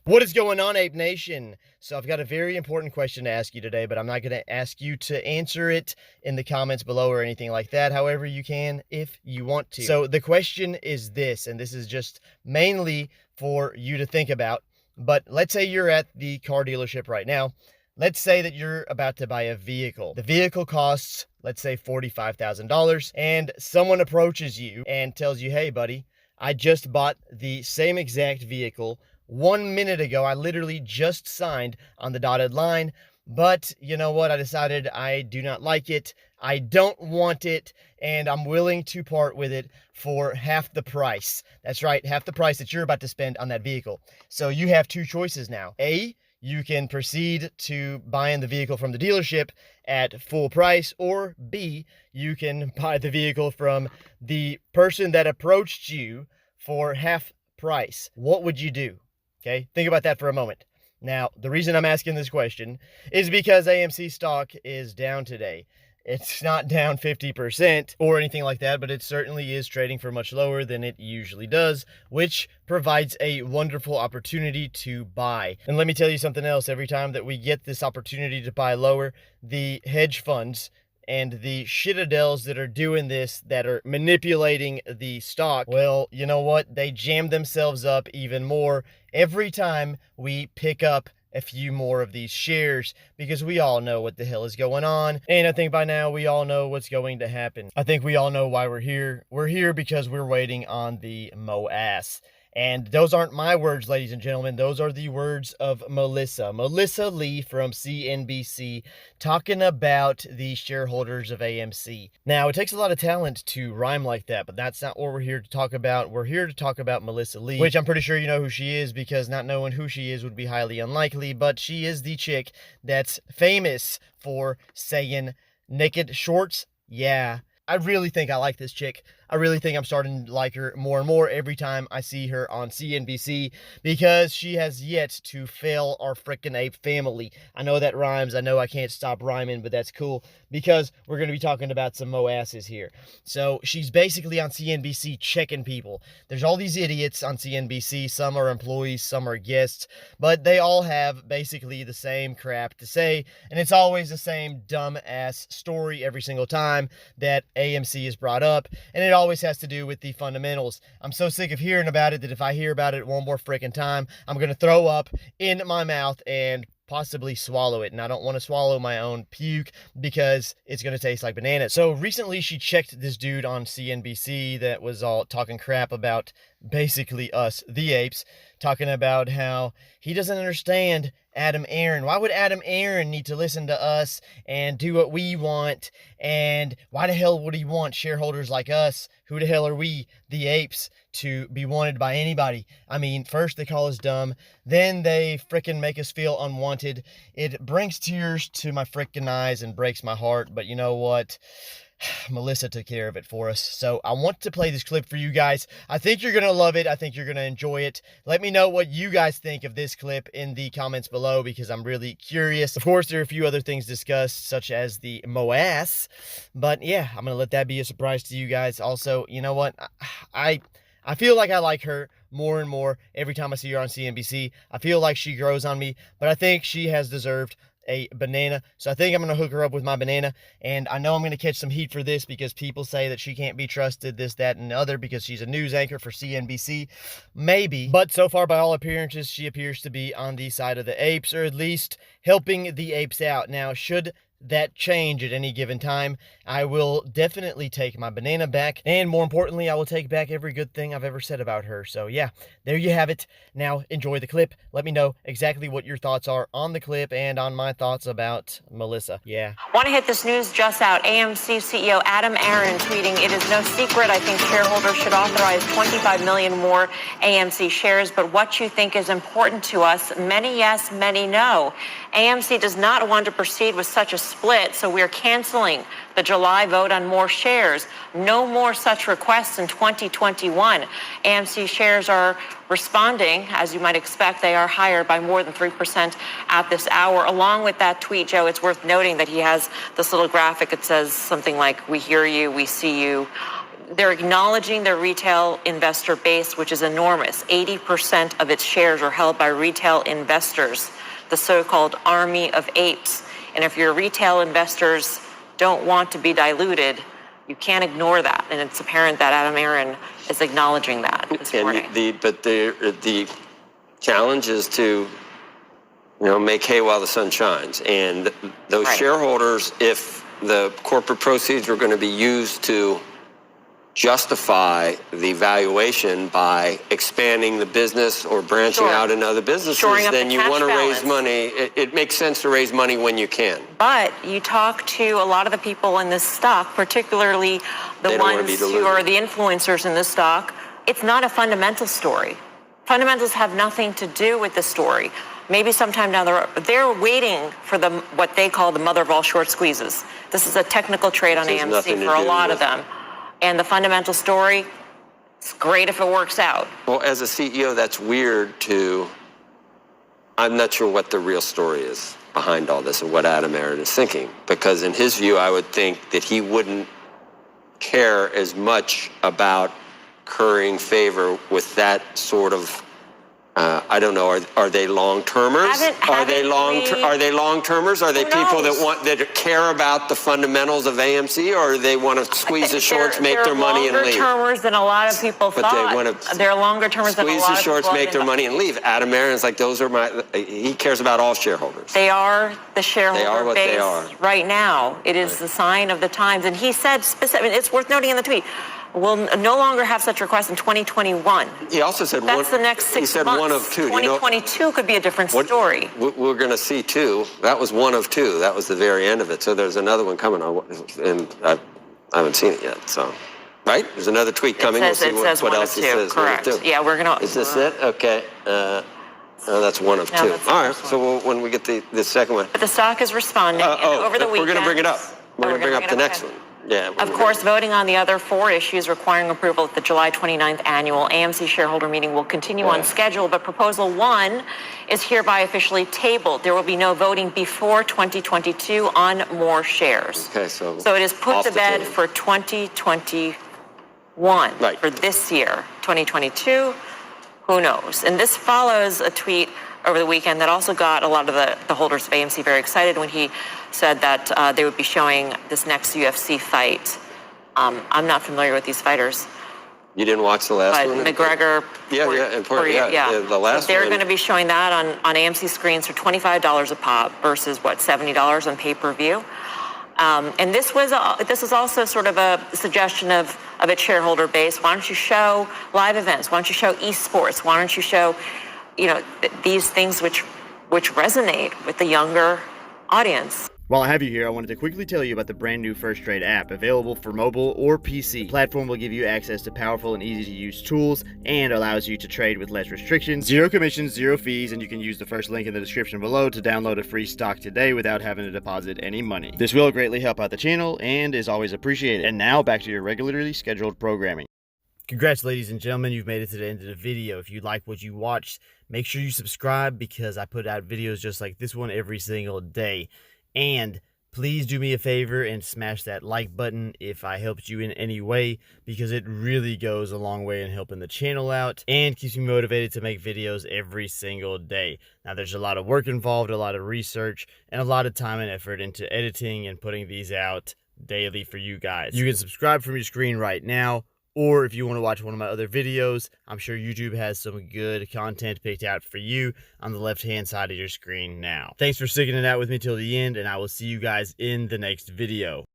What is going on, Ape Nation? So I've got a very important question to ask you today, but I'm not going to ask you to answer it in the comments below or anything like that. However, you can if you want to. So the question is this, and this is just mainly for you to think about. But let's say you're at the car dealership right now. Let's say that you're about to buy a vehicle. The vehicle costs, let's say, $45,000, and someone approaches you and tells you, hey, buddy, I just bought the same exact vehicle 1 minute ago. I literally just signed on the dotted line, but you know what? I decided I do not like it. I don't want it, and I'm willing to part with it for half the price. That's right, half the price that you're about to spend on that vehicle. So you have two choices now. A, you can proceed to buying the vehicle from the dealership at full price, or B, you can buy the vehicle from the person that approached you for half price. What would you do? Okay, think about that for a moment. Now, the reason I'm asking this question is because AMC stock is down today. It's not down 50% or anything like that, but it certainly is trading for much lower than it usually does, which provides a wonderful opportunity to buy. And let me tell you something else. Every time that we get this opportunity to buy lower, the hedge funds and the Citadels that are doing this, that are manipulating the stock, well, you know what? They jam themselves up even more every time we pick up a few more of these shares, because we all know what the hell is going on. And I think by now we all know what's going to happen. I think we all know why we're here. We're here because we're waiting on the MOASS. And those aren't my words, ladies and gentlemen. Those are the words of Melissa Lee from CNBC, talking about the shareholders of AMC. Now, it takes a lot of talent to rhyme like that, but that's not what we're here to talk about. We're here to talk about Melissa Lee, which I'm pretty sure you know who she is, because not knowing who she is would be highly unlikely. But she is the chick that's famous for saying naked shorts. Yeah. I really think I like this chick. I really think I'm starting to like her more and more every time I see her on CNBC, because she has yet to fail our frickin' ape family. I know that rhymes. I know I can't stop rhyming, but that's cool, because we're going to be talking about some MOASSes here. So she's basically on CNBC checking people. There's all these idiots on CNBC. Some are employees, some are guests, but they all have basically the same crap to say, and it's always the same dumb-ass story every single time that AMC is brought up, and it always has to do with the fundamentals. I'm so sick of hearing about it that if I hear about it one more freaking time, I'm going to throw up in my mouth and possibly swallow it. And I don't want to swallow my own puke, because it's going to taste like bananas. So recently she checked this dude on CNBC that was all talking crap about basically us, the apes, talking about how he doesn't understand Adam Aaron. Why would Adam Aaron need to listen to us and do what we want? And why the hell would he want shareholders like us? Who the hell are we, the apes, to be wanted by anybody? I mean, first they call us dumb, then they frickin' make us feel unwanted. It brings tears to my frickin' eyes and breaks my heart, but you know what? Melissa took care of it for us. So I want to play this clip for you guys. I think you're going to love it. I think you're going to enjoy it. Let me know what you guys think of this clip in the comments below, because I'm really curious. Of course, there are a few other things discussed, such as the MOASS. But yeah, I'm going to let that be a surprise to you guys. Also, you know what? I feel like I like her more and more every time I see her on CNBC. I feel like she grows on me, but I think she has deserved a banana. So I think I'm going to hook her up with my banana, and I know I'm going to catch some heat for this, because people say that she can't be trusted, this, that, and the other, because she's a news anchor for CNBC. Maybe. But so far, by all appearances, she appears to be on the side of the apes, or at least helping the apes out. Now, should that change at any given time, I will definitely take my banana back, and more importantly, I will take back every good thing I've ever said about her. So yeah, there you have it. Now enjoy the clip. Let me know exactly what your thoughts are on the clip and on my thoughts about Melissa. Yeah. Want to hit this news just out. AMC CEO Adam Aaron tweeting, "It is no secret I think shareholders should authorize 25 million more AMC shares, but what you think is important to us, many yes, many no. AMC does not want to proceed with such a split, so we're canceling the July vote on more shares. No more such requests in 2021. AMC shares are responding. As you might expect, they are higher by more than 3% at this hour." Along with that tweet, Joe, it's worth noting that he has this little graphic. It says something like, "We hear you, we see you." they're acknowledging their retail investor base, which is enormous. 80% of its shares are held by retail investors, the so-called army of apes. And if your retail investors don't want to be diluted, you can't ignore that. And it's apparent that Adam Aron is acknowledging that this morning. But the challenge is to, make hay while the sun shines. And those shareholders, if the corporate proceeds were going to be used to justify the valuation by expanding the business or branching out into other businesses, then you want to raise money. It makes sense to raise money when you can. But you talk to a lot of the people in this stock, particularly the ones who are the influencers in this stock, it's not a fundamental story. Fundamentals have nothing to do with the story. Maybe sometime down the road, they're waiting for what they call the mother of all short squeezes. This is a technical trade on AMC for a lot of them. And the fundamental story, it's great if it works out. Well, as a CEO, that's weird I'm not sure what the real story is behind all this and what Adam Aron is thinking. Because in his view, I would think that he wouldn't care as much about currying favor with that sort of I don't know. Are they long-termers? Are they long-termers? Are they people that care about the fundamentals of AMC, or they want to squeeze the shorts, make their money, and leave? They're longer-termers than a lot of people thought. They want to they're longer-termers than a lot of people. Squeeze the shorts, make their money, and leave. Adam Aron's like, he cares about all shareholders. They are the shareholder They are what base they are. Right now. It is the sign of the times. And he said specifically, it's worth noting in the tweet, we'll no longer have such requests in 2021. He also said that's the next 6 months. He said one of two. 2022 could be a different story. We're going to see two. That was one of two. That was the very end of it. So there's another one coming on, and I haven't seen it yet. So, right? There's another tweet coming. We'll see what else he says. Correct. Yeah, we're going to. Is this it? Okay. That's one of two. All right. So when we get the second one. But the stock is responding. Over the weekend. We're going to bring it up. We're going to bring up the next one. Yeah, of course, voting on the other 4 issues requiring approval at the July 29th annual AMC shareholder meeting will continue on schedule, but Proposal 1 is hereby officially tabled. There will be no voting before 2022 on more shares. Okay, so it is put to bed for 2021. For this year. 2022, who knows? And this follows a tweet over the weekend that also got a lot of the holders of AMC very excited when he said that they would be showing this next UFC fight. I'm not familiar with these fighters. You didn't watch the last one? McGregor. The last they're one. going to be showing that on AMC screens for $25 a pop versus $70 on pay-per-view. And this is also sort of a suggestion of its shareholder base. Why don't you show live events? Why don't you show esports? Why don't you show these things which resonate with the younger audience? While I have you here, I wanted to quickly tell you about the brand new First Trade app, available for mobile or PC. The platform will give you access to powerful and easy to use tools and allows you to trade with less restrictions, 0 commissions, 0 fees, and you can use the first link in the description below to download a free stock today without having to deposit any money. This will greatly help out the channel and is always appreciated. And now back to your regularly scheduled programming. Congrats, ladies and gentlemen, you've made it to the end of the video. If you like what you watched, make sure you subscribe because I put out videos just like this one every single day. And please do me a favor and smash that like button if I helped you in any way, because it really goes a long way in helping the channel out and keeps me motivated to make videos every single day. Now, there's a lot of work involved, a lot of research, and a lot of time and effort into editing and putting these out daily for you guys. You can subscribe from your screen right now. Or if you want to watch one of my other videos, I'm sure YouTube has some good content picked out for you on the left-hand side of your screen now. Thanks for sticking it out with me till the end, and I will see you guys in the next video.